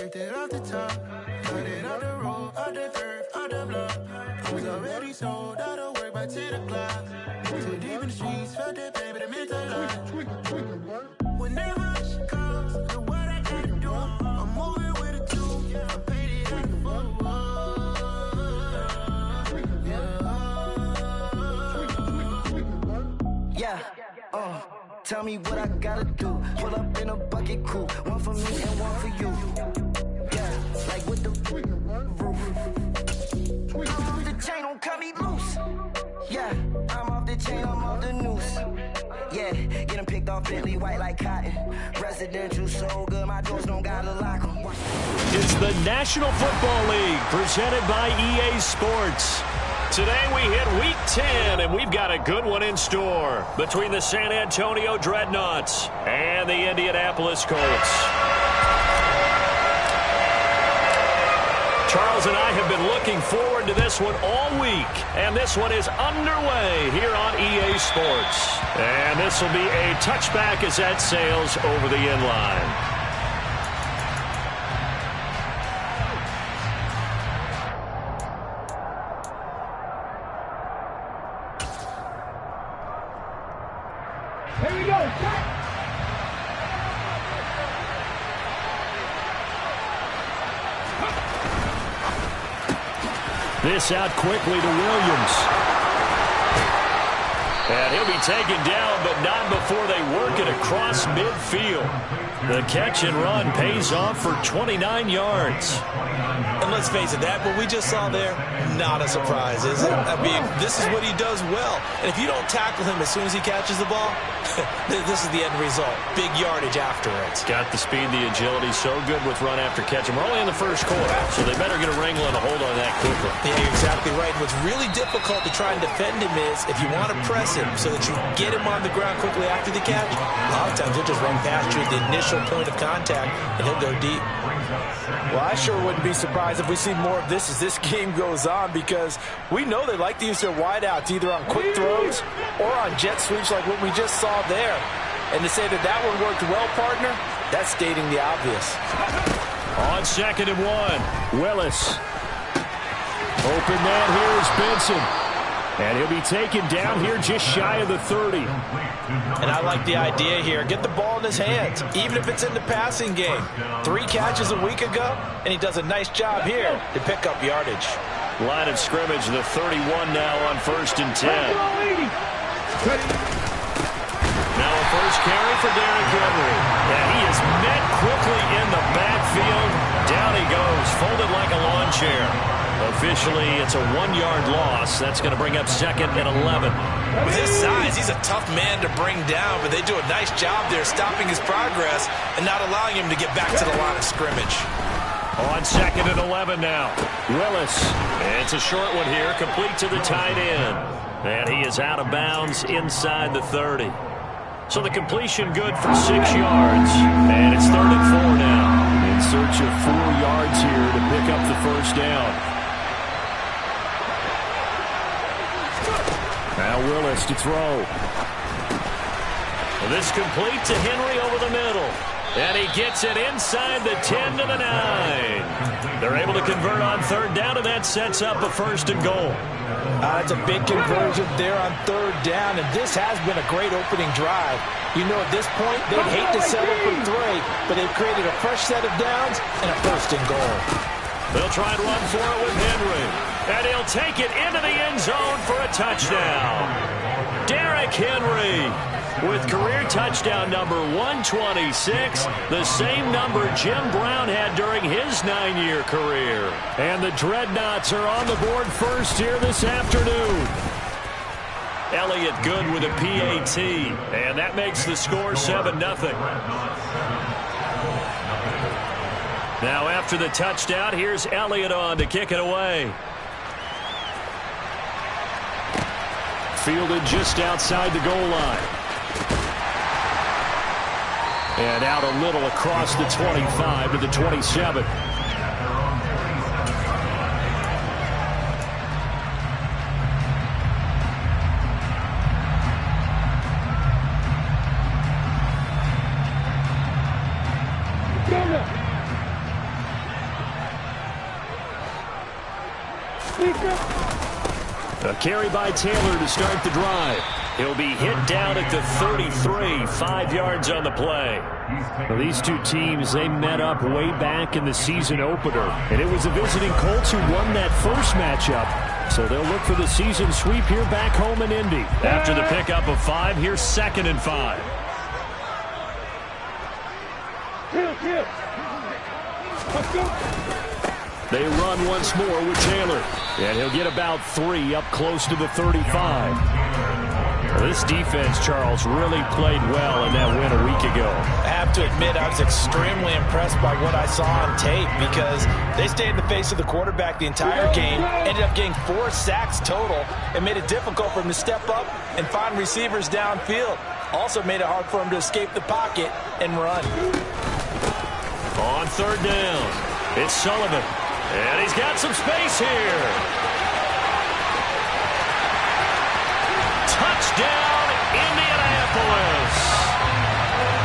Scraped it off the top, cut it off the road, off the turf, off the block. I was already sold out of work by 10 o'clock. Too deep in the streets, felt that pain, but it meant a lot. When that rush comes, do what I gotta do. I'm moving with a two, I'm painted like a fool. Yeah, tell me what I gotta do. Pull up in a bucket crew, one for me and one for you. Yeah, like with the roof. I'm off the chain, don't cut me loose. Yeah, I'm off the chain, I'm off the noose. Yeah, getting picked off Bentley white like cotton. Residential so good, my doors don't gotta lock them. It's the National Football League presented by EA Sports. Today we hit Week 10, and we've got a good one in store between the San Antonio Dreadnoughts and the Indianapolis Colts. Charles and I have been looking forward to this one all week, and this one is underway here on EA Sports. And this will be a touchback as that sails over the end line. Here we go. This out quickly to Williams. And he'll be taken down, but not before they work it across midfield. The catch and run pays off for 29 yards. And let's face it, that what we just saw there, not a surprise, is it? I mean, this is what he does well. And if you don't tackle him as soon as he catches the ball, this is the end result. Big yardage afterwards. Got the speed, the agility, so good with run after catch. And we're only in the first quarter, so they better get a wrangle and a hold on that quickly. Yeah, you're exactly right. What's really difficult to try and defend him is if you want to press him so that you get him on the ground quickly after the catch, a lot of times he'll just run past you at the initial point of contact, and he'll go deep. Well, I sure wouldn't be surprised if we see more of this as this game goes on, because we know they like to use their wideouts either on quick throws or on jet sweeps like what we just saw there. And to say that that one worked well, partner, that's stating the obvious. On 2nd and 1, Willis. Open man here is Benson. And he'll be taken down here just shy of the 30. And I like the idea here. Get the ball in his hands, even if it's in the passing game. 3 catches a week ago, and he does a nice job here to pick up yardage. Line of scrimmage, the 31 now on 1st and 10. Now a first carry for Derrick Henry. And he is met quickly in the backfield. Down he goes, folded like a lawn chair. Officially, it's a 1-yard loss. That's going to bring up 2nd and 11. With his size, he's a tough man to bring down, but they do a nice job there stopping his progress and not allowing him to get back to the line of scrimmage. On 2nd and 11 now. Willis. It's a short one here, complete to the tight end. And he is out of bounds inside the 30. So the completion good for 6 yards. And it's 3rd and 4 now. In search of 4 yards here to pick up the first down. Now Willis to throw. This complete to Henry over the middle. And he gets it inside the 10 to the 9. They're able to convert on 3rd down, and that sets up a 1st and goal. That's a big conversion there on 3rd down, and this has been a great opening drive. You know, at this point, they'd hate to settle for 3, but they've created a fresh set of downs and a 1st and goal. They'll try and run for it with Henry. And he'll take it into the end zone for a touchdown. Derrick Henry with career touchdown number 126, the same number Jim Brown had during his 9-year career. And the Dreadnoughts are on the board first here this afternoon. Elliott good with a PAT, and that makes the score 7-0. Now after the touchdown, here's Elliott on to kick it away. Fielded just outside the goal line. And out a little across the 25 to the 27. carry by Taylor to start the drive. He'll be hit down at the 33, 5 yards on the play. Well, these two teams, they met up way back in the season opener, and it was the visiting Colts who won that first matchup. So they'll look for the season sweep here back home in Indy. After the pickup of 5, here's 2nd and 5. Let's go. They run once more with Taylor, and he'll get about 3 up close to the 35. This defense, Charles, really played well in that win a week ago. I have to admit, I was extremely impressed by what I saw on tape because they stayed in the face of the quarterback the entire game, ended up getting 4 sacks total, and made it difficult for him to step up and find receivers downfield. Also made it hard for him to escape the pocket and run. On 3rd down, it's Sullivan, and he's got some space here. Touchdown, Indianapolis.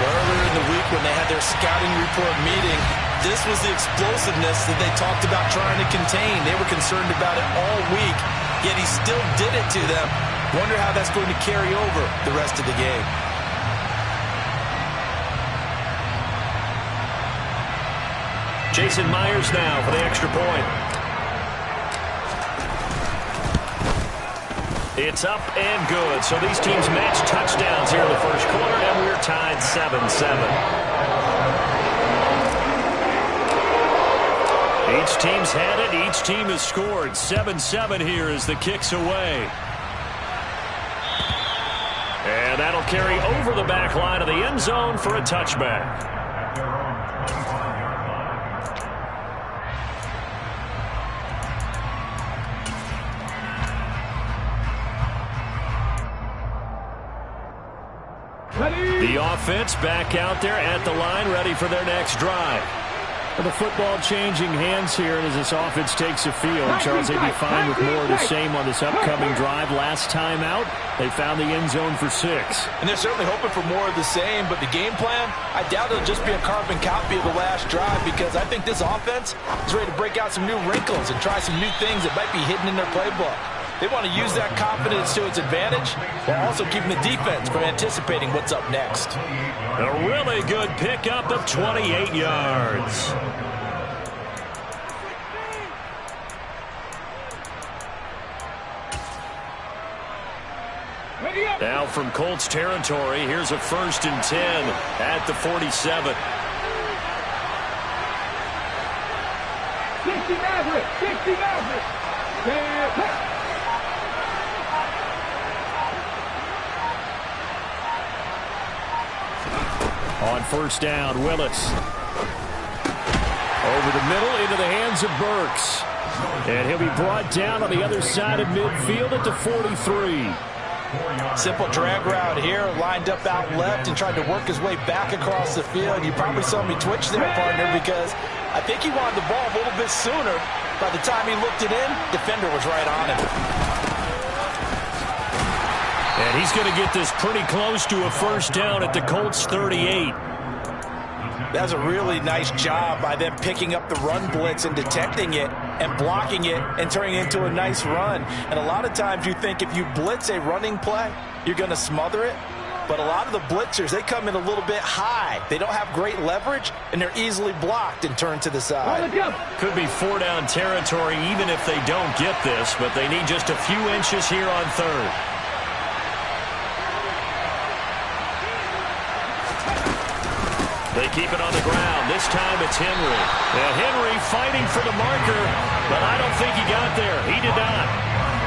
Earlier in the week when they had their scouting report meeting, this was the explosiveness that they talked about trying to contain. They were concerned about it all week, yet he still did it to them. Wonder how that's going to carry over the rest of the game. Jason Myers now for the extra point. It's up and good. So these teams match touchdowns here in the first quarter, and we're tied 7-7. Each team's had it. Each team has scored. 7-7 here as the kick's away. And that'll carry over the back line of the end zone for a touchback. The offense back out there at the line, ready for their next drive. The football changing hands here, and as this offense takes the field, Charles, they'd be fine with more of the same on this upcoming drive. Last time out, they found the end zone for 6. And they're certainly hoping for more of the same, but the game plan, I doubt it'll just be a carbon copy of the last drive because I think this offense is ready to break out some new wrinkles and try some new things that might be hidden in their playbook. They want to use that confidence to its advantage while also keeping the defense from anticipating what's up next. A really good pickup of 28 yards. Now from Colts territory, here's a 1st and 10 at the 47. 60 Maverick! 60 Maverick! On 1st down, Willis. Over the middle into the hands of Burks. And he'll be brought down on the other side of midfield at the 43. Simple drag route here, lined up out left and tried to work his way back across the field. You probably saw me twitch there, partner, because I think he wanted the ball a little bit sooner. By the time he looked it in, defender was right on him. And he's going to get this pretty close to a 1st down at the Colts 38. That's a really nice job by them picking up the run blitz and detecting it and blocking it and turning it into a nice run. And a lot of times you think if you blitz a running play, you're going to smother it. But a lot of the blitzers, they come in a little bit high. They don't have great leverage, and they're easily blocked and turned to the side. Could be 4-down territory even if they don't get this, but they need just a few inches here on 3rd. They keep it on the ground. This time it's Henry. Now Henry fighting for the marker, but I don't think he got there. He did not.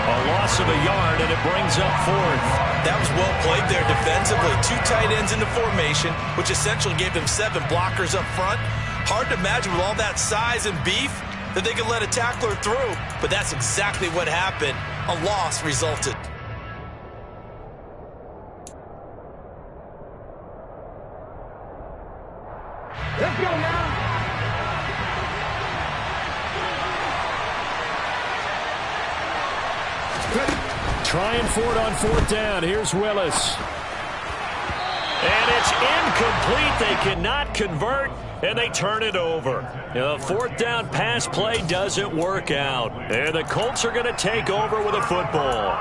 A loss of a yard, and it brings up 4th. That was well played there defensively. 2 tight ends in the formation, which essentially gave them 7 blockers up front. Hard to imagine with all that size and beef that they could let a tackler through, but that's exactly what happened. A loss resulted. Let's go now. Trying for it on 4th down. Here's Willis. And it's incomplete. They cannot convert, and they turn it over. The fourth down pass play doesn't work out. And the Colts are going to take over with a football.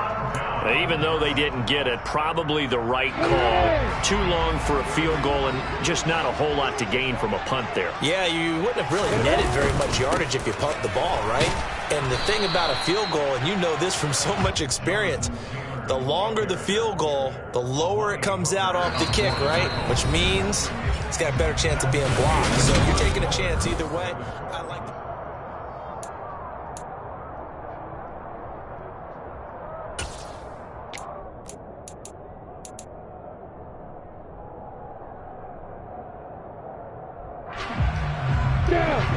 Even though they didn't get it, probably the right call. Too long for a field goal and just not a whole lot to gain from a punt there. Yeah, you wouldn't have really netted very much yardage if you pumped the ball, right? And the thing about a field goal, and you know this from so much experience, the longer the field goal, the lower it comes out off the kick, right? Which means it's got a better chance of being blocked. So you're taking a chance either way. I like the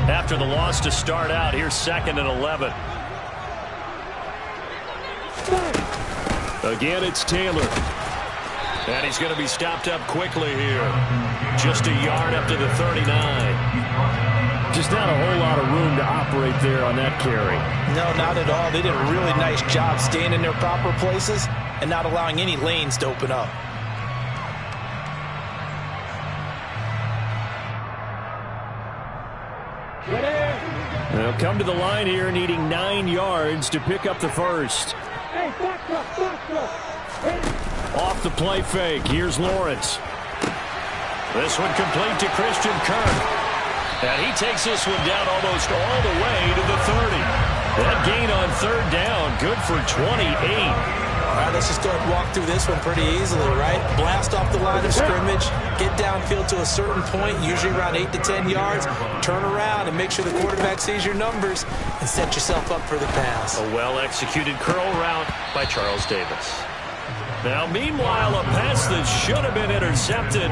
After the loss to start out, here's 2nd and 11. Again, it's Taylor. And he's going to be stopped up quickly here. Just a yard up to the 39. Just not a whole lot of room to operate there on that carry. No, not at all. They did a really nice job staying in their proper places and not allowing any lanes to open up. They'll come to the line here needing 9 yards to pick up the first. Off the play fake, here's Lawrence. This one complete to Christian Kirk. And he takes this one down almost all the way to the 30. That gain on 3rd down, good for 28. All right, let's just go ahead and walk through this one pretty easily, right? Blast off the line of scrimmage, get downfield to a certain point, usually around 8 to 10 yards, turn around and make sure the quarterback sees your numbers and set yourself up for the pass. A well-executed curl route by Charles Davis. Now, meanwhile, a pass that should have been intercepted,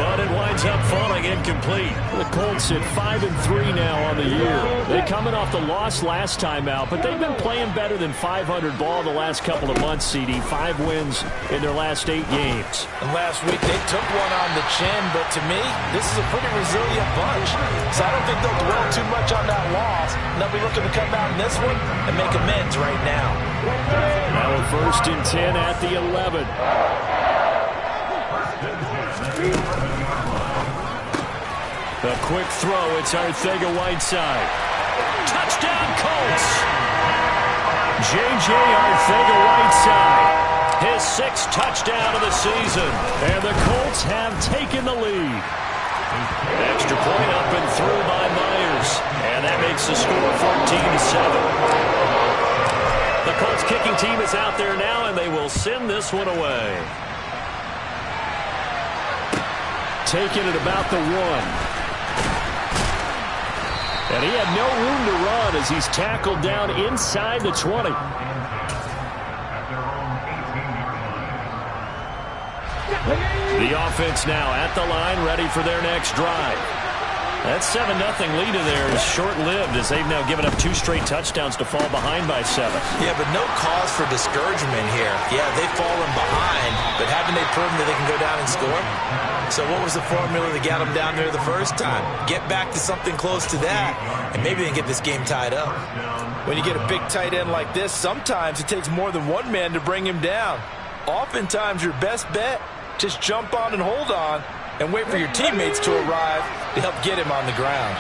but it winds up falling incomplete. The Colts at 5-3 now on the year. They're coming off the loss last time out, but they've been playing better than 500 ball the last couple of months, CD. 5 wins in their last 8 games. And last week they took one on the chin, but to me, this is a pretty resilient bunch. So I don't think they'll dwell too much on that loss. And they'll be looking to come out in this one and make amends right now. Now a 1st and 10 at the 11. A quick throw. It's Arcega-Whiteside. Touchdown, Colts! J.J. Arcega-Whiteside. His 6th touchdown of the season. And the Colts have taken the lead. Extra point up and through by Myers. And that makes the score 14-7. The Colts kicking team is out there now, and they will send this one away. taken at about the 1. And he had no room to run as he's tackled down inside the 20. The offense now at the line, ready for their next drive. That 7-0 lead in there is short-lived as they've now given up 2 straight touchdowns to fall behind by 7. Yeah, but no cause for discouragement here. Yeah, they've fallen behind, but haven't they proven that they can go down and score? So what was the formula that got them down there the first time? Get back to something close to that, and maybe they can get this game tied up. When you get a big tight end like this, sometimes it takes more than one man to bring him down. Oftentimes, your best bet, just jump on and hold on and wait for your teammates to arrive to help get him on the ground.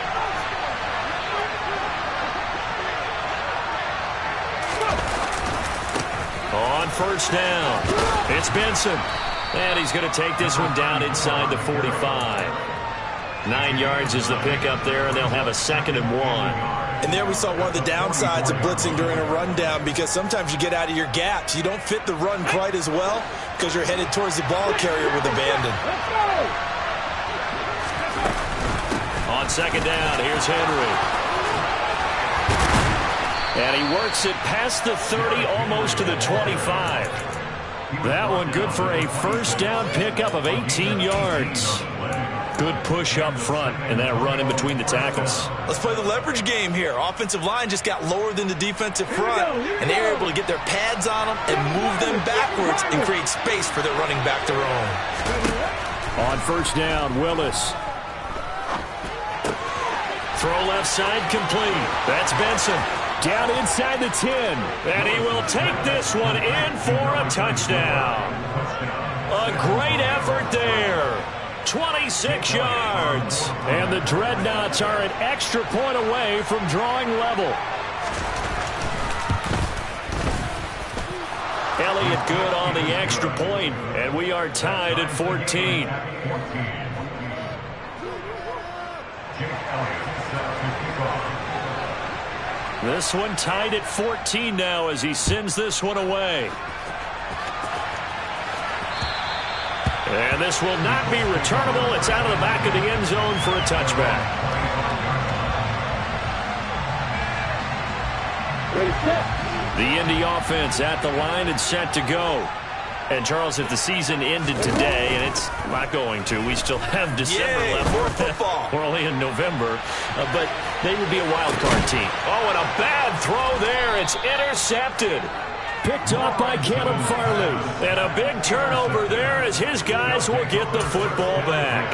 On first down, it's Benson. And he's going to take this one down inside the 45. 9 yards is the pickup there, and they'll have a 2nd and 1. And there we saw one of the downsides of blitzing during a rundown, because sometimes you get out of your gaps. You don't fit the run quite as well because you're headed towards the ball carrier with abandon. On 2nd down, here's Henry. And he works it past the 30, almost to the 25. That one good for a first down pickup of 18 yards. Good push up front and that run in between the tackles. Let's play the leverage game here. Offensive line just got lower than the defensive front, and they were able to get their pads on them and move them backwards and create space for their running back to roam. On first down, Willis. Throw left side complete. That's Benson. Down inside the 10. And he will take this one in for a touchdown. A great effort there. 26 yards. And the Dreadnoughts are an extra point away from drawing level. Elliott good on the extra point, and we are tied at 14. This one tied at 14 now as he sends this one away. And this will not be returnable. It's out of the back of the end zone for a touchback. Ready, set. The Indy offense at the line and set to go. And, Charles, if the season ended today, and it's not going to, we still have December left. More football. We're only in November, but they would be a wild card team. Oh, and a bad throw there. It's intercepted. Picked off by Caleb Farley. And a big turnover there as his guys will get the football back.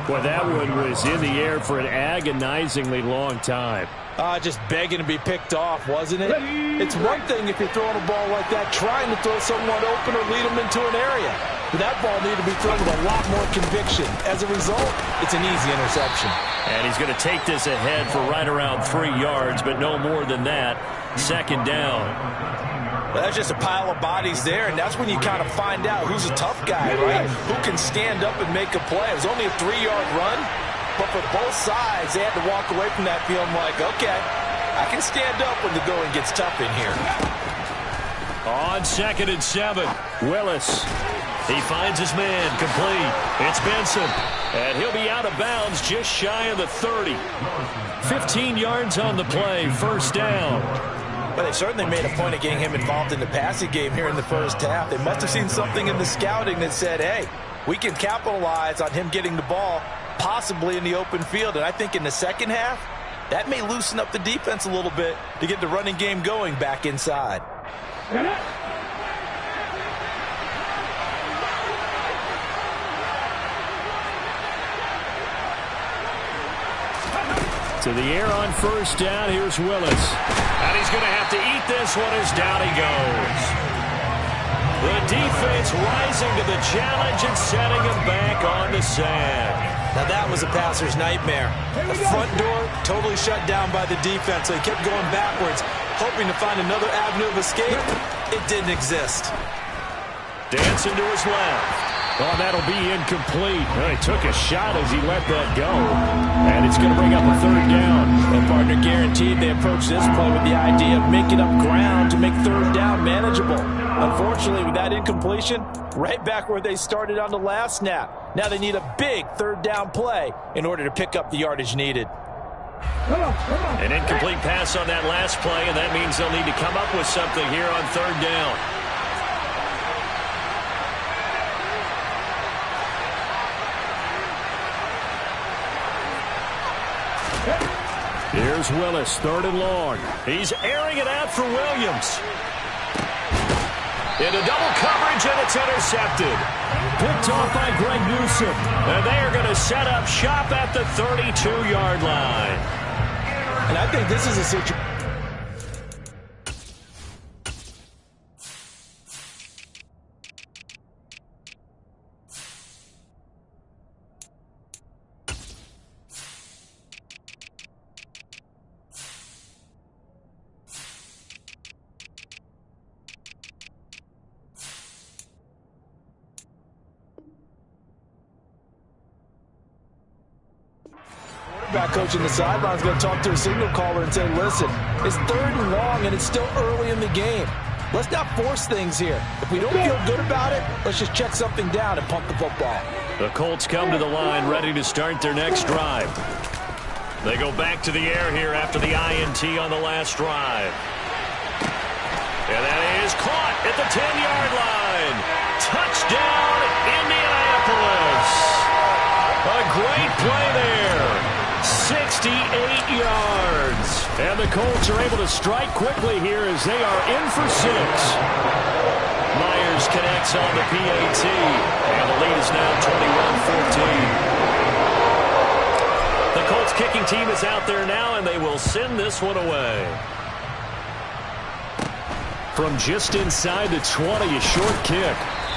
Boy, that one was in the air for an agonizingly long time. Just begging to be picked off, wasn't it? It's one thing if you're throwing a ball like that, trying to throw someone open or lead them into an area. But that ball needed to be thrown with a lot more conviction. As a result, it's an easy interception. And he's going to take this ahead for right around 3 yards, but no more than that. Second down. Well, that's just a pile of bodies there, and that's when you kind of find out who's a tough guy, right? Who can stand up and make a play. It was only a 3-yard run, but for both sides, they had to walk away from that feeling like, okay, I can stand up when the going gets tough in here. On 2nd and 7, Willis. He finds his man, complete. It's Benson, and he'll be out of bounds just shy of the 30. 15 yards on the play, first down. But they certainly made a point of getting him involved in the passing game here in the first half. They must have seen something in the scouting that said, hey, we can capitalize on him getting the ball possibly in the open field. And I think in the second half, that may loosen up the defense a little bit to get the running game going back inside. To the air on first down, here's Willis. And he's going to have to eat this one as down he goes. The defense rising to the challenge and setting him back on the sand. Now that was a passer's nightmare. The front door totally shut down by the defense, so he kept going backwards, hoping to find another avenue of escape. It didn't exist. Dancing to his left. Oh, that'll be incomplete. Oh, he took a shot as he let that go. And it's going to bring up a third down. And partner guaranteed they approach this play with the idea of making up ground to make third down manageable. Unfortunately, with that incompletion, right back where they started on the last snap. Now they need a big third down play in order to pick up the yardage needed. An incomplete pass on that last play, and that means they'll need to come up with something here on third down. Here's Willis, third and long. He's airing it out for Williams. Into double coverage, and it's intercepted. Picked off by Greg Newsom. And they are going to set up shop at the 32-yard line. And I think this is a situation. Coach in the sideline is going to talk to a signal caller and say, listen, it's third and long and it's still early in the game. Let's not force things here. If we don't feel good about it, let's just check something down and pump the football. The Colts come to the line ready to start their next drive. They go back to the air here after the INT on the last drive. And that is caught at the 10-yard line. Touchdown, Indianapolis. A great play there. 68 yards. And the Colts are able to strike quickly here as they are in for 6. Myers connects on the PAT. And the lead is now 21-14. The Colts kicking team is out there now, and they will send this one away. From just inside the 20, a short kick.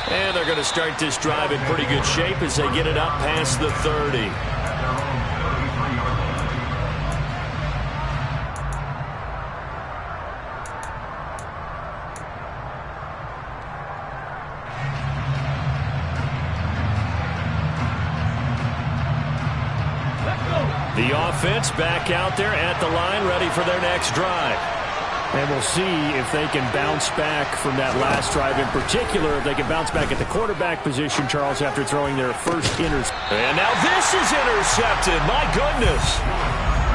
And they're going to start this drive in pretty good shape as they get it up past the 30. The offense back out there at the line, ready for their next drive. And we'll see if they can bounce back from that last drive. In particular, if they can bounce back at the quarterback position, Charles, after throwing their first interception. And now this is intercepted. My goodness.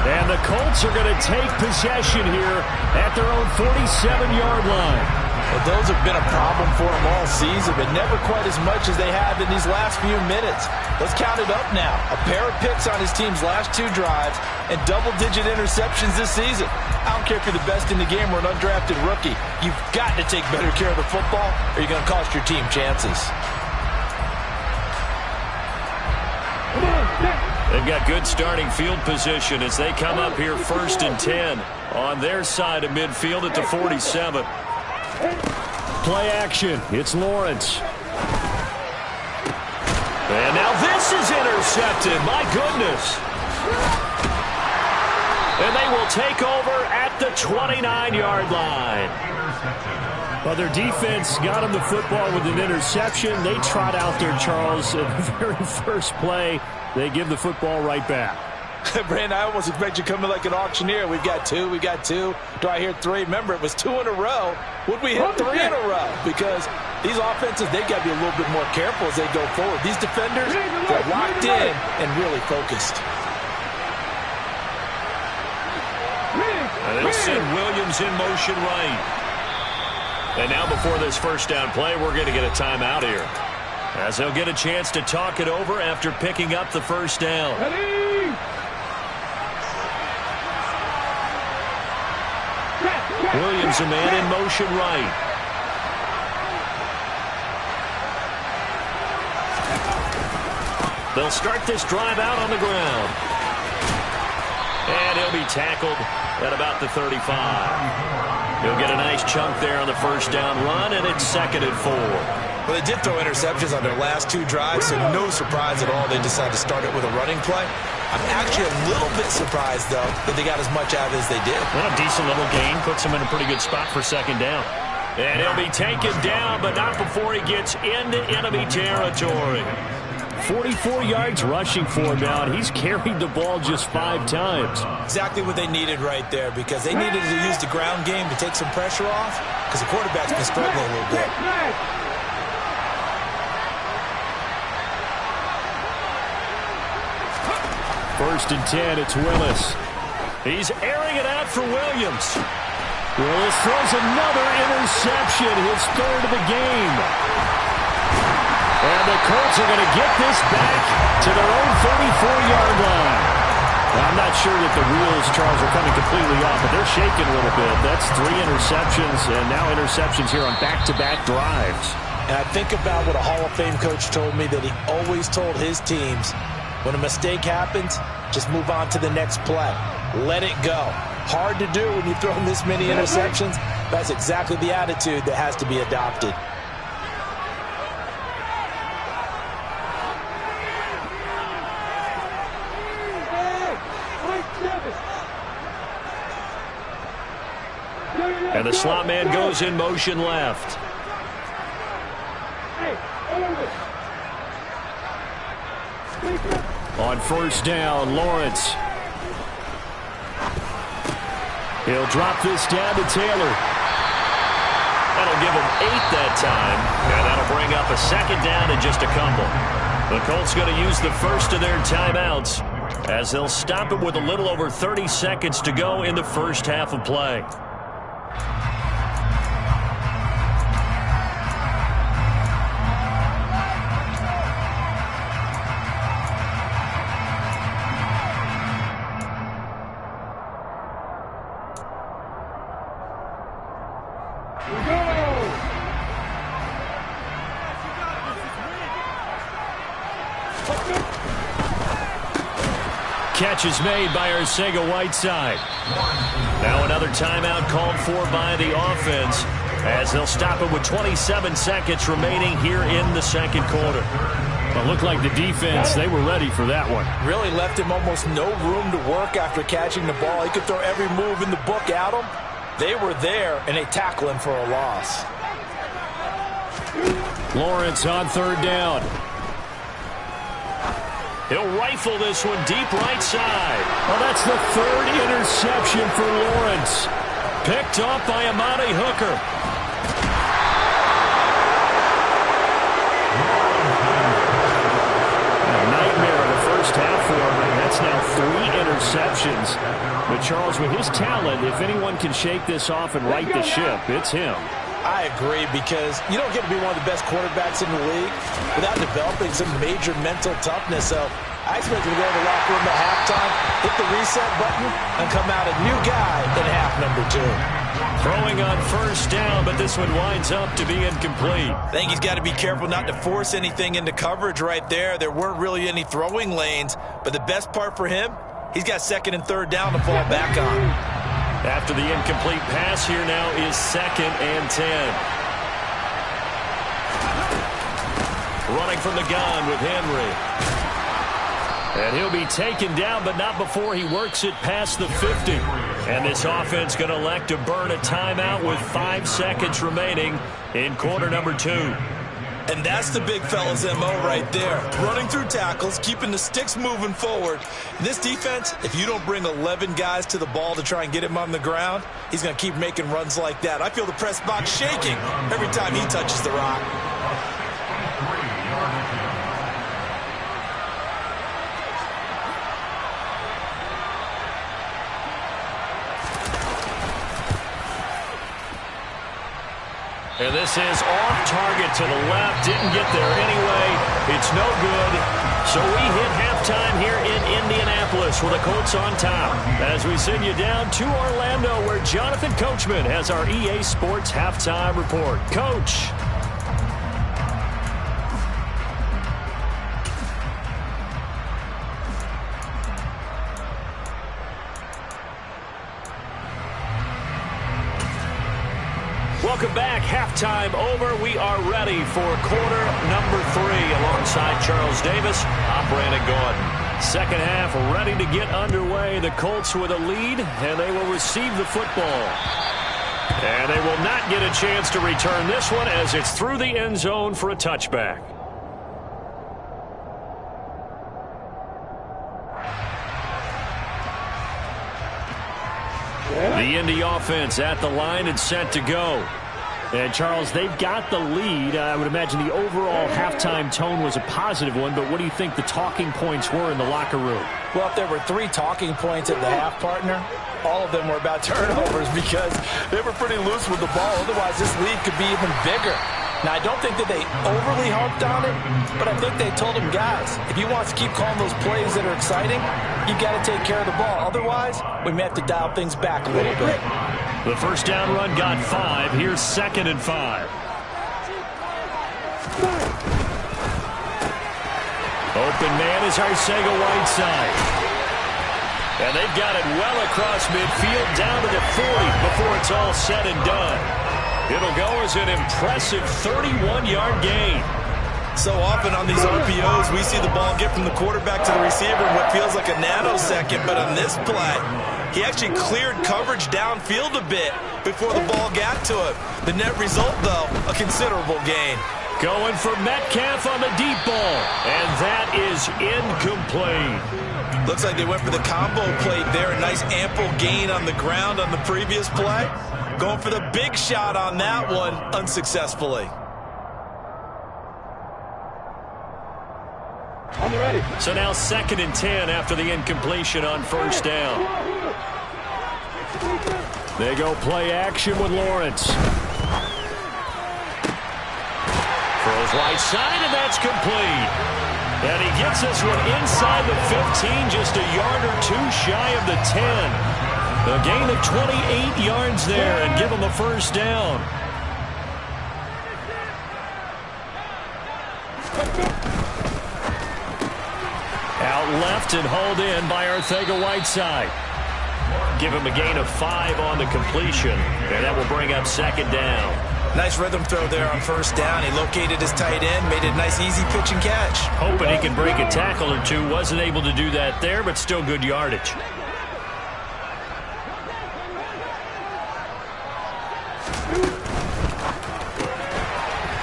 And the Colts are going to take possession here at their own 47-yard line. Well, those have been a problem for them all season, but never quite as much as they have in these last few minutes. Let's count it up now. A pair of picks on his team's last 2 drives and double-digit interceptions this season. I don't care if you're the best in the game or an undrafted rookie. You've got to take better care of the football or you're going to cost your team chances. They've got good starting field position as they come up here 1st and 10 on their side of midfield at the 47. Play action. It's Lawrence. And now this is intercepted. My goodness. And they will take over at the 29-yard line. Well, their defense got them the football with an interception. They trot out there, Charles, at the very first play. They give the football right back. Brandon, I almost expect you coming like an auctioneer. We've got 2. We got 2. Do I hear 3? Remember, it was 2 in a row. Would we hit 3 in a row? Because these offenses, they've got to be a little bit more careful as they go forward. These defenders, they're locked in and really focused. And they'll send Williams in motion right. And now before this first down play, we're going to get a timeout here, as they'll get a chance to talk it over after picking up the first down. Williams, a man in motion right. They'll start this drive out on the ground. And he'll be tackled at about the 35. He'll get a nice chunk there on the first down run, and it's 2nd and 4. Well, they did throw interceptions on their last 2 drives, so no surprise at all they decided to start it with a running play. I'm actually a little bit surprised, though, that they got as much out of it as they did. Well, a decent little gain puts him in a pretty good spot for 2nd down. And he'll be taken down, but not before he gets into enemy territory. 44 yards rushing for him now, and he's carried the ball just 5 times. Exactly what they needed right there, because they needed to use the ground game to take some pressure off, because the quarterback's been struggling a little bit. 1st and 10, it's Willis. He's airing it out for Williams. Willis throws another interception, his 3rd of the game. And the Colts are going to get this back to their own 34-yard line. Now, I'm not sure that the wheels, Charles, are coming completely off, but they're shaking a little bit. That's 3 interceptions, and now interceptions here on back-to-back drives. And I think about what a Hall of Fame coach told me, that he always told his teams, when a mistake happens, just move on to the next play. Let it go. Hard to do when you throw this many interceptions. That's exactly the attitude that has to be adopted. And the slot man goes in motion left. On 1st down, Lawrence. He'll drop this down to Taylor. That'll give him 8 that time, and that'll bring up a 2nd down and just a couple. The Colts going to use the first of their timeouts, as they'll stop it with a little over 30 seconds to go in the first half of play. Catch is made by Arcega-Whiteside. Now another timeout called for by the offense as they'll stop it with 27 seconds remaining here in the second quarter. Well, it looked like the defense, they were ready for that one. Really left him almost no room to work after catching the ball. He could throw every move in the book at him. They were there, and they tackle him for a loss. Lawrence on third down. He'll rifle this one deep right side. Well, that's the third interception for Lawrence. Picked off by Amani Hooker. A nightmare in the first half for him, and that's now 3 interceptions. But Charles, with his talent, if anyone can shake this off and right the ship, it's him. I agree, because you don't get to be one of the best quarterbacks in the league without developing some major mental toughness. So I expect him to go to the locker room at halftime, hit the reset button, and come out a new guy in half number 2. Throwing on first down, but this one winds up to be incomplete. I think he's got to be careful not to force anything into coverage right there. There weren't really any throwing lanes, but the best part for him, he's got second and third down to fall back on. After the incomplete pass, here now is 2nd and 10. Running from the gun with Henry. And he'll be taken down, but not before he works it past the 50. And this offense going to elect to burn a timeout with 5 seconds remaining in quarter number 2. And that's the big fella's MO right there. Running through tackles, keeping the sticks moving forward. In this defense, if you don't bring 11 guys to the ball to try and get him on the ground, he's going to keep making runs like that. I feel the press box shaking every time he touches the rock. And this is off target to the left. Didn't get there anyway. It's no good. So we hit halftime here in Indianapolis with the Colts on top. As we send you down to Orlando, where Jonathan Coachman has our EA Sports halftime report. Coach. Welcome back. Halftime over. We are ready for quarter number 3 alongside Charles Davis. I'm Brandon Gordon. Second half ready to get underway. The Colts with a lead, and they will receive the football. And they will not get a chance to return this one as it's through the end zone for a touchback. The Indy offense at the line and set to go. And, Charles, they've got the lead. I would imagine the overall halftime tone was a positive one, but what do you think the talking points were in the locker room? Well, if there were 3 talking points at the half, partner, all of them were about turnovers because they were pretty loose with the ball. Otherwise, this lead could be even bigger. Now, I don't think that they overly harped on it, but I think they told them, guys, if you want to keep calling those plays that are exciting, you got to take care of the ball. Otherwise, we may have to dial things back a little bit. The first down run got 5. Here's 2nd and 5. Open man is Arcega-Whiteside. And they've got it well across midfield down to the 40 before it's all said and done. It'll go as an impressive 31-yard gain. So often on these RPOs, we see the ball get from the quarterback to the receiver in what feels like a nanosecond. But on this play, he actually cleared coverage downfield a bit before the ball got to him. The net result, though, a considerable gain. Going for Metcalf on the deep ball. And that is incomplete. Looks like they went for the combo plate there. A nice ample gain on the ground on the previous play. Going for the big shot on that one unsuccessfully. So now 2nd and 10 after the incompletion on first down. They go play action with Lawrence. Throws right side, and that's complete. And he gets this one inside the 15, just a yard or 2 shy of the 10. A gain of 28 yards there and give him a first down. Out left and hauled in by Arcega-Whiteside. Give him a gain of 5 on the completion, and that will bring up second down. Nice rhythm throw there on first down. He located his tight end, made it a nice easy pitch and catch. Hoping he can break a tackle or two. Wasn't able to do that there, but still good yardage.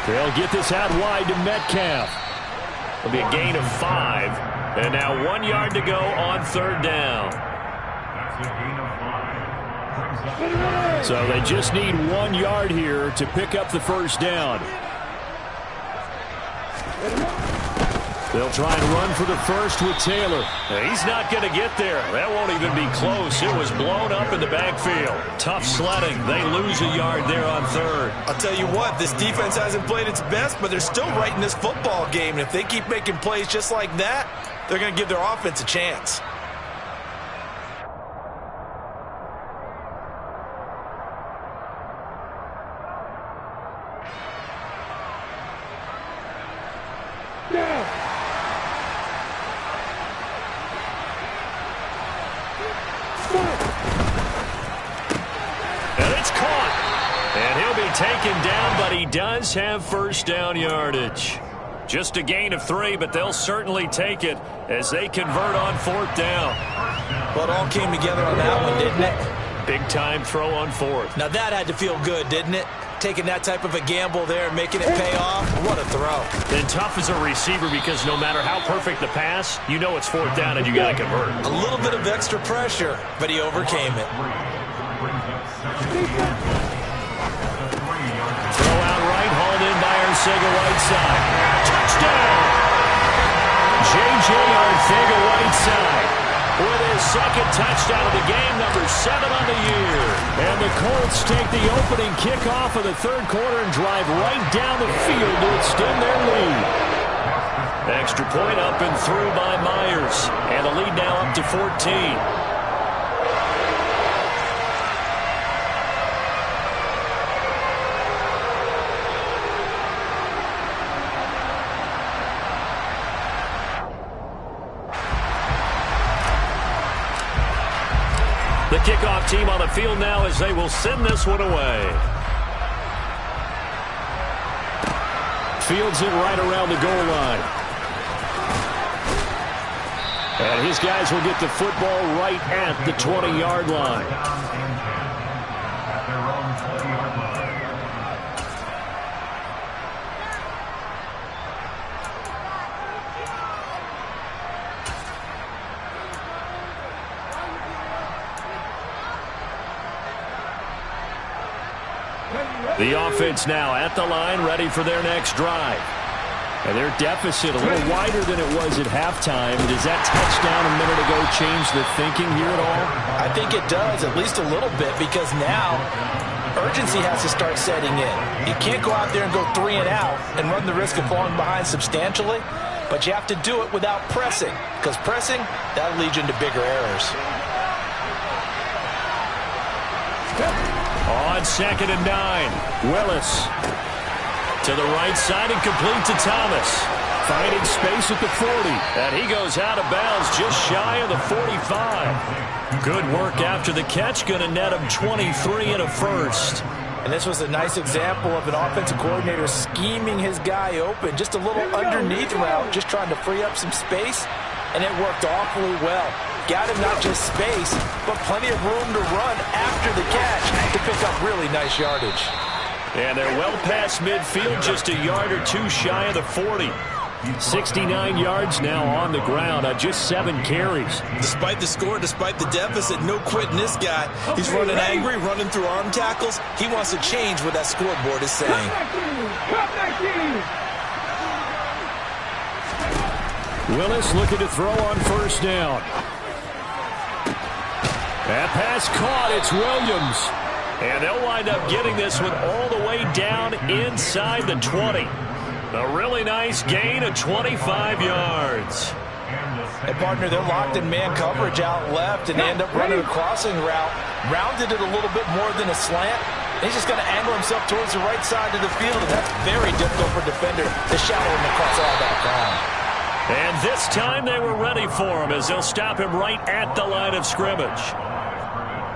They'll get this out wide to Metcalf. It'll be a gain of 5. And now 1 yard to go on third down. So they just need 1 yard here to pick up the first down. They'll try and run for the first with Taylor. He's not going to get there. That won't even be close. It was blown up in the backfield. Tough sledding. They lose a yard there on third. I'll tell you what, this defense hasn't played its best, but they're still right in this football game. And if they keep making plays just like that, they're going to give their offense a chance. Taken down, but he does have first down yardage. Just a gain of 3, but they'll certainly take it as they convert on fourth down. Well, it all came together on that one, didn't it? Big time throw on fourth. Now that had to feel good, didn't it? Taking that type of a gamble there and making it pay off. What a throw. And tough as a receiver because no matter how perfect the pass, you know it's fourth down and you got to convert. A little bit of extra pressure, but he overcame it. Throw out right, hauled in by Arcega-Whiteside. Touchdown! J.J. Arcega-Whiteside with his second touchdown of the game, number 7 on the year. And the Colts take the opening kickoff of the third quarter and drive right down the field to extend their lead. Extra point up and through by Myers. And the lead now up to 14. The kickoff team on the field now as they will send this one away. Fields it right around the goal line. And his guys will get the football right at the 20-yard line. The offense now at the line, ready for their next drive. And their deficit a little wider than it was at halftime. Does that touchdown a minute ago change the thinking here at all? I think it does, at least a little bit, because now urgency has to start setting in. You can't go out there and go 3 and out and run the risk of falling behind substantially, but you have to do it without pressing, because pressing, that'll lead you into bigger errors. On 2nd and 9, Willis to the right side and complete to Thomas. Finding space at the 40. And he goes out of bounds just shy of the 45. Good work after the catch. Going to net him 23 and a first. And this was a nice example of an offensive coordinator scheming his guy open. Just a little underneath route, just trying to free up some space. And it worked awfully well. Got him not just space, but plenty of room to run after the catch to pick up really nice yardage. And they're well past midfield, just a yard or 2 shy of the 40. 69 yards now on the ground on just 7 carries. Despite the score, despite the deficit, no quitting this guy. He's running angry, running through arm tackles. He wants to change what that scoreboard is saying. Willis looking to throw on first down. That pass caught. It's Williams. And they'll wind up getting this one all the way down inside the 20. A really nice gain of 25 yards. And partner, they're locked in man coverage out left, and they end up running a crossing route. Rounded it a little bit more than a slant. He's just going to angle himself towards the right side of the field, and that's very difficult for a defender to shadow him across all that ground. And this time they were ready for him as they'll stop him right at the line of scrimmage.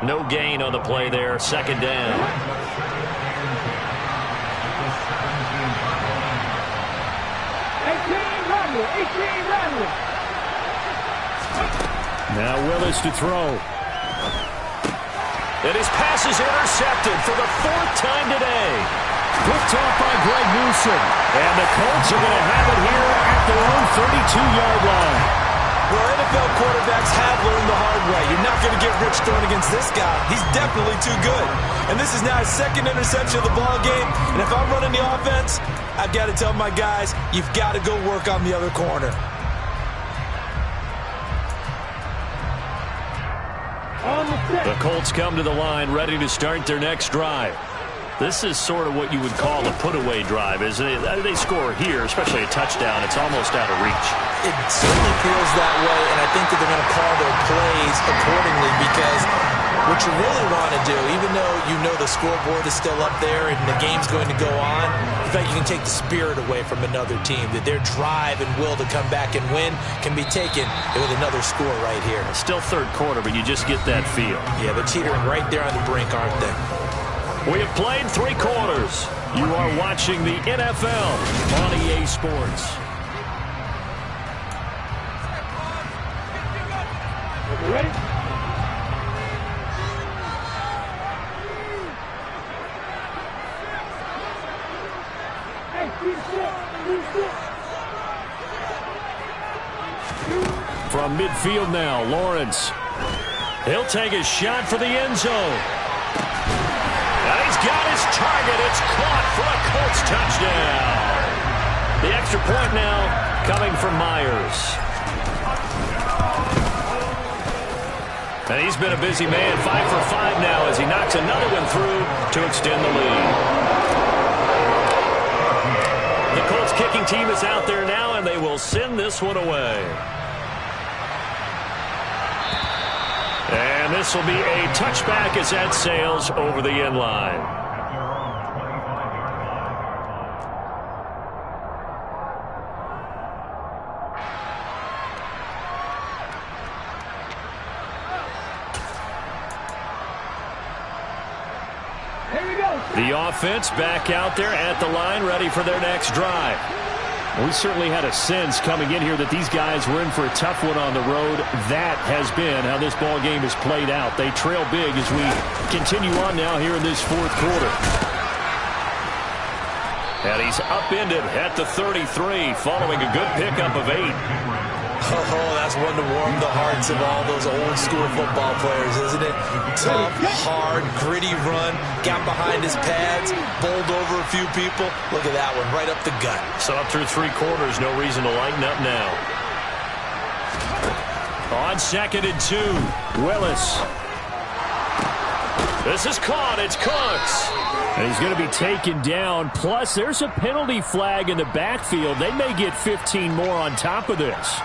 No gain on the play there. Second down. Now Willis to throw. And his pass is intercepted for the 4th time today. Picked off by Greg Newsom. And the Colts are going to have it here at their own 32-yard line. Well, NFL quarterbacks have learned the hard way. You're not going to get rich throwing against this guy. He's definitely too good. And this is now his 2nd interception of the ball game. And if I'm running the offense, I've got to tell my guys, you've got to go work on the other corner. The Colts come to the line ready to start their next drive. This is sort of what you would call a put-away drive, isn't it? They score here, especially a touchdown. It's almost out of reach. It certainly feels that way, and I think that they're going to call their plays accordingly because what you really want to do, even though you know the scoreboard is still up there and the game's going to go on, in fact, you can take the spirit away from another team, that their drive and will to come back and win can be taken with another score right here. Still third quarter, but you just get that feel. Yeah, they're teetering right there on the brink, aren't they? We have played 3 quarters. You are watching the NFL on EA Sports. You ready? From midfield now, Lawrence. He'll take a shot for the end zone. And he's got his target. It's caught for a Colts touchdown. The extra point now coming from Myers. And he's been a busy man, 5 for 5 now as he knocks another one through to extend the lead. The Colts kicking team is out there now, and they will send this one away. And this will be a touchback as that sails over the end line. The offense back out there at the line, ready for their next drive. We certainly had a sense coming in here that these guys were in for a tough one on the road. That has been how this ball game has played out. They trail big as we continue on now here in this 4th quarter. And he's upended at the 33, following a good pickup of 8. Oh, that's one to warm the hearts of all those old school football players, isn't it? Tough, hard, gritty run, got behind his pads, bowled over a few people. Look at that one, right up the gut. So up through 3 quarters, no reason to lighten up now. On 2nd and 2, Willis. This is caught. It's Cooks. And he's going to be taken down. Plus, there's a penalty flag in the backfield. They may get 15 more on top of this.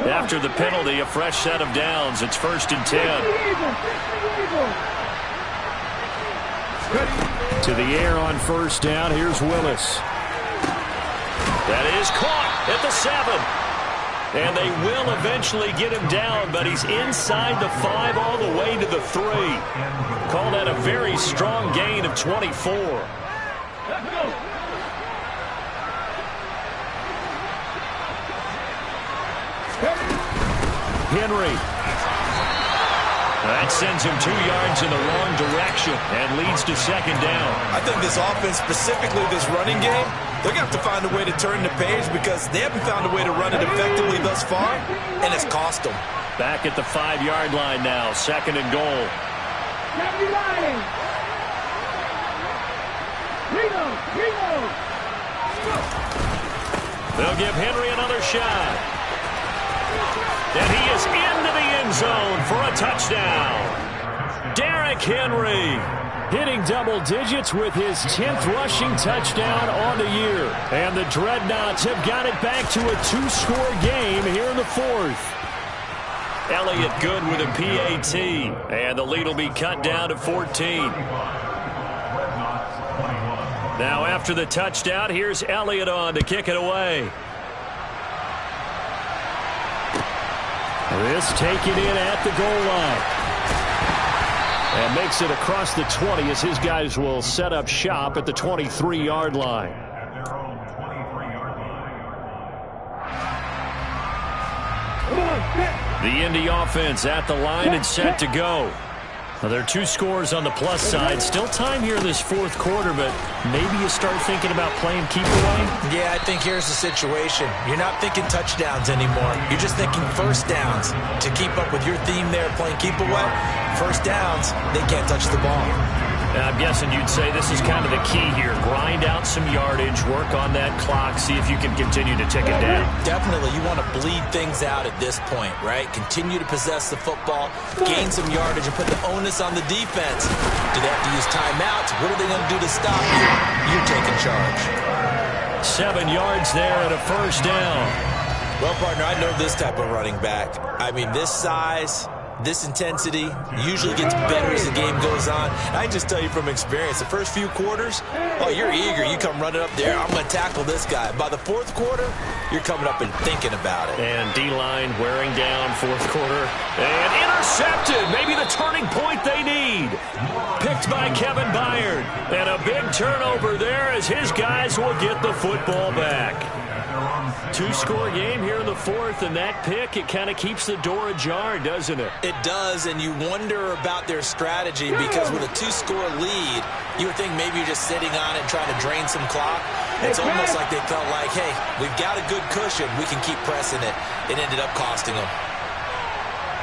After the penalty, a fresh set of downs. It's 1st and 10. To the air on 1st down. Here's Willis. That is caught at the 7. And they will eventually get him down, but he's inside the 5 all the way to the 3. Call that a very strong gain of 24. Let's go. Henry. That sends him 2 yards in the wrong direction and leads to 2nd down. I think this offense, specifically this running game, they're going to have to find a way to turn the page because they haven't found a way to run it effectively thus far, and it's cost them. Back at the 5-yard line now, 2nd and goal. They'll give Henry another shot. And he is into the end zone for a touchdown. Derrick Henry hitting double digits with his 10th rushing touchdown on the year. And the Dreadnoughts have got it back to a 2-score game here in the 4th. Elliott good with a PAT. And the lead will be cut down to 14. Now after the touchdown, here's Elliott on to kick it away. This taken in at the goal line. And makes it across the 20 as his guys will set up shop at the 23-yard line. The Indy offense at the line and set to go. Well, there are 2 scores on the plus side. Still time here in this fourth quarter, but maybe you start thinking about playing keep away? Yeah, I think here's the situation. You're not thinking touchdowns anymore. You're just thinking first downs. To keep up with your theme there, playing keep away, first downs, they can't touch the ball. I'm guessing you'd say this is kind of the key here. Grind out some yardage, work on that clock, see if you can continue to tick it down. Definitely. You want to bleed things out at this point, right? Continue to possess the football, gain some yardage, and put the onus on the defense. Do they have to use timeouts? What are they going to do to stop you? You're taking charge. 7 yards there and a first down. Well, partner, I know this type of running back. I mean, this size, this intensity usually gets better as the game goes on. I can just tell you from experience, the first few quarters, oh, you're eager. You come running up there, I'm going to tackle this guy. By the fourth quarter, you're coming up and thinking about it. And D-line wearing down fourth quarter. And intercepted. Maybe the turning point they need. Picked by Kevin Byard. And a big turnover there as his guys will get the football back. 2-score game here in the fourth, and that pick, it kind of keeps the door ajar, doesn't it? It does, and you wonder about their strategy because with a 2-score lead, you would think maybe you're just sitting on it and trying to drain some clock. It's almost like they felt like, hey, we've got a good cushion. We can keep pressing it. It ended up costing them.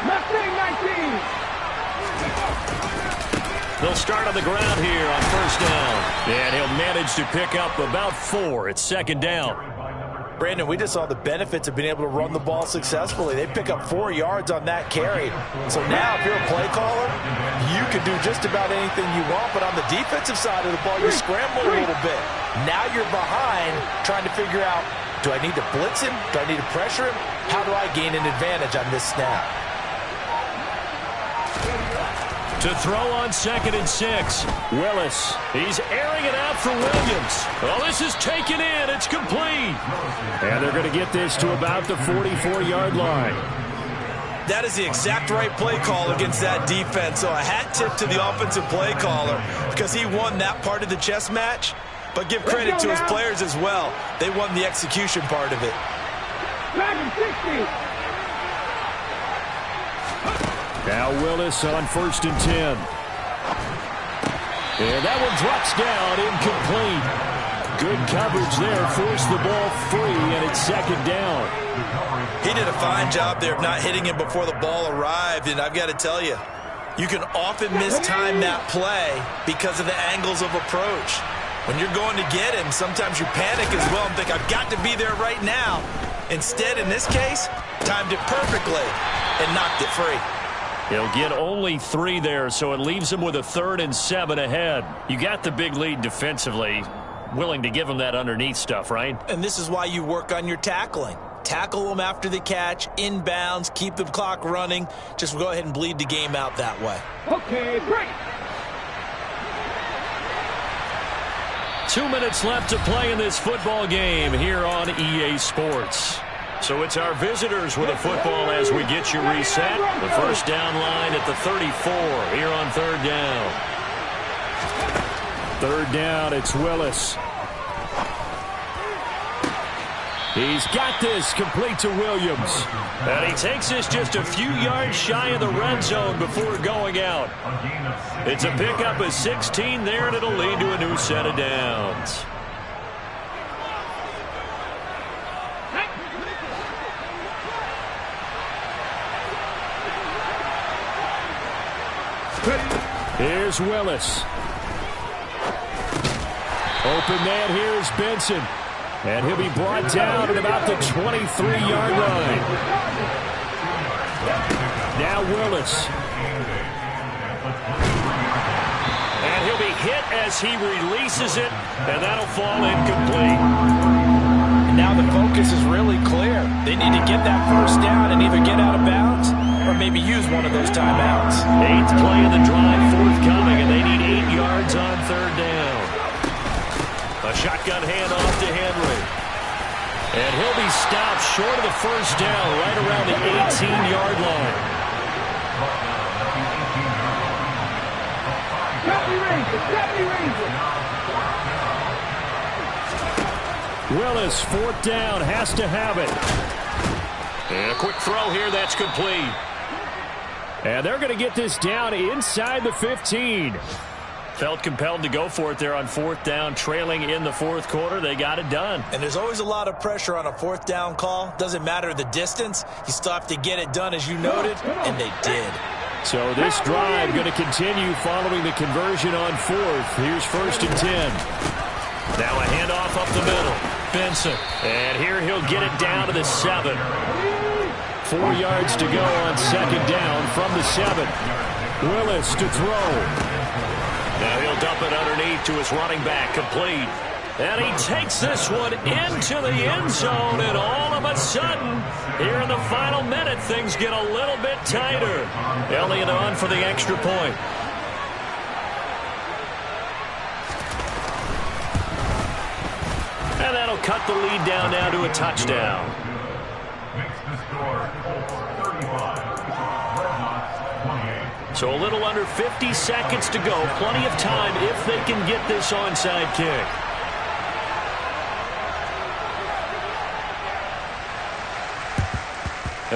19. They'll start on the ground here on first down. And he'll manage to pick up about 4. It's second down. Brandon, we just saw the benefits of being able to run the ball successfully. They pick up 4 yards on that carry. So now if you're a play caller, you can do just about anything you want. But on the defensive side of the ball, you're scrambling a little bit. Now you're behind trying to figure out, do I need to blitz him? Do I need to pressure him? How do I gain an advantage on this snap? To throw on 2nd and 6. Willis. He's airing it out for Williams. Well, this is taken in. It's complete. And they're going to get this to about the 44-yard line. That is the exact right play call against that defense. So a hat tip to the offensive play caller because he won that part of the chess match. But give credit to his players as well. They won the execution part of it. 60. Now Willis on 1st and 10. And that one drops down, incomplete. Good coverage there, forced the ball free, and it's second down. He did a fine job there of not hitting him before the ball arrived, and I've got to tell you, you can often mistime that play because of the angles of approach. When you're going to get him, sometimes you panic as well and think, I've got to be there right now. Instead, in this case, timed it perfectly and knocked it free. He'll get only 3 there, so it leaves him with a 3rd and 7 ahead. You got the big lead defensively. Willing to give him that underneath stuff, right? And this is why you work on your tackling. Tackle them after the catch, inbounds, keep the clock running. Just go ahead and bleed the game out that way. Okay, break. 2 minutes left to play in this football game here on EA Sports. So it's our visitors with a football as we get you reset. The first down line at the 34 here on 3rd down. 3rd down, it's Willis. He's got this complete to Williams. And he takes this just a few yards shy of the red zone before going out. It's a pickup of 16 there, and it'll lead to a new set of downs. Here's Willis. Open man here is Benson. And he'll be brought down at about the 23-yard line. Now Willis. And he'll be hit as he releases it, and that'll fall incomplete. And now the focus is really clear. They need to get that first down and either get out of bounds or maybe use one of those timeouts. 8th play of the drive forthcoming, and they need 8 yards on 3rd down. A shotgun handoff to Henry. And he'll be stopped short of the first down, right around the 18-yard line. Willis, fourth down, has to have it. And a quick throw here, that's complete. And they're going to get this down inside the 15. Felt compelled to go for it there on fourth down, trailing in the fourth quarter. They got it done. And there's always a lot of pressure on a fourth down call. Doesn't matter the distance. You still have to get it done, as you noted, and they did. So this drive going to continue following the conversion on fourth. Here's 1st and 10. Now a handoff up the middle. Benson. And here he'll get it down to the 7. 4 yards to go on second down from the 7. Willis to throw. Now he'll dump it underneath to his running back, complete. And he takes this one into the end zone, and all of a sudden, here in the final minute, things get a little bit tighter. Elliott on for the extra point. And that'll cut the lead down now to a touchdown. So a little under 50 seconds to go. Plenty of time if they can get this onside kick.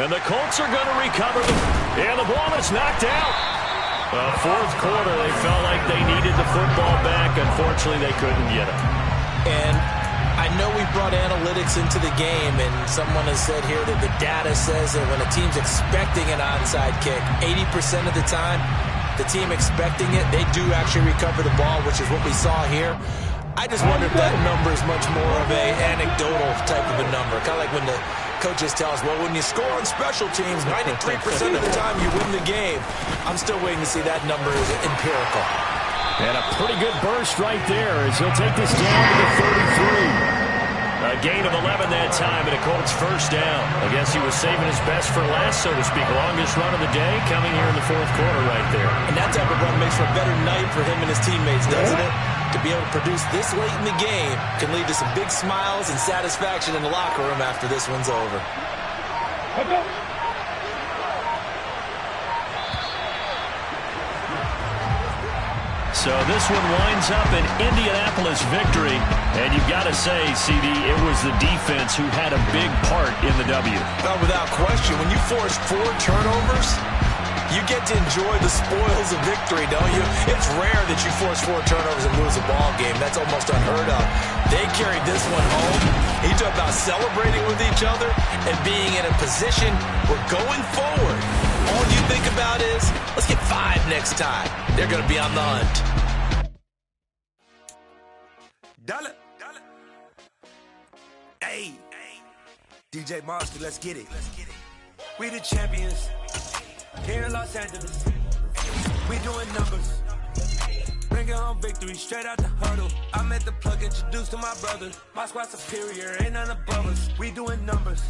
And the Colts are going to recover. And the ball is knocked out. Fourth quarter, they felt like they needed the football back. Unfortunately, they couldn't get it. And I know we brought analytics into the game, and someone has said here that the data says that when a team's expecting an onside kick, 80% of the time, the team expecting it, they do actually recover the ball, which is what we saw here. I just wonder if that number is much more of a anecdotal type of a number. Kind of like when the coaches tell us, well, when you score on special teams, 93% of the time you win the game. I'm still waiting to see that number is empirical. And a pretty good burst right there as he'll take this down to the 33. A gain of 11 that time, and a Colts first down. I guess he was saving his best for last, so to speak. Longest run of the day coming here in the fourth quarter right there. And that type of run makes for a better night for him and his teammates, doesn't it? To be able to produce this late in the game can lead to some big smiles and satisfaction in the locker room after this one's over. So this one winds up an Indianapolis victory. And you've got to say, CD, it was the defense who had a big part in the W. Well, without question, when you force 4 turnovers, you get to enjoy the spoils of victory, don't you? It's rare that you force 4 turnovers and lose a ball game. That's almost unheard of. They carried this one home. You talk about celebrating with each other and being in a position where going forward, all you think about is, let's get 5 next time. They're going to be on the hunt. Dollar. Hey, DJ Monster, let's get it. We the champions here in Los Angeles. We doing numbers. Bringing home victory straight out the huddle. I'm at the plug, introduced to my brother. My squad superior, ain't none above us. We doing numbers.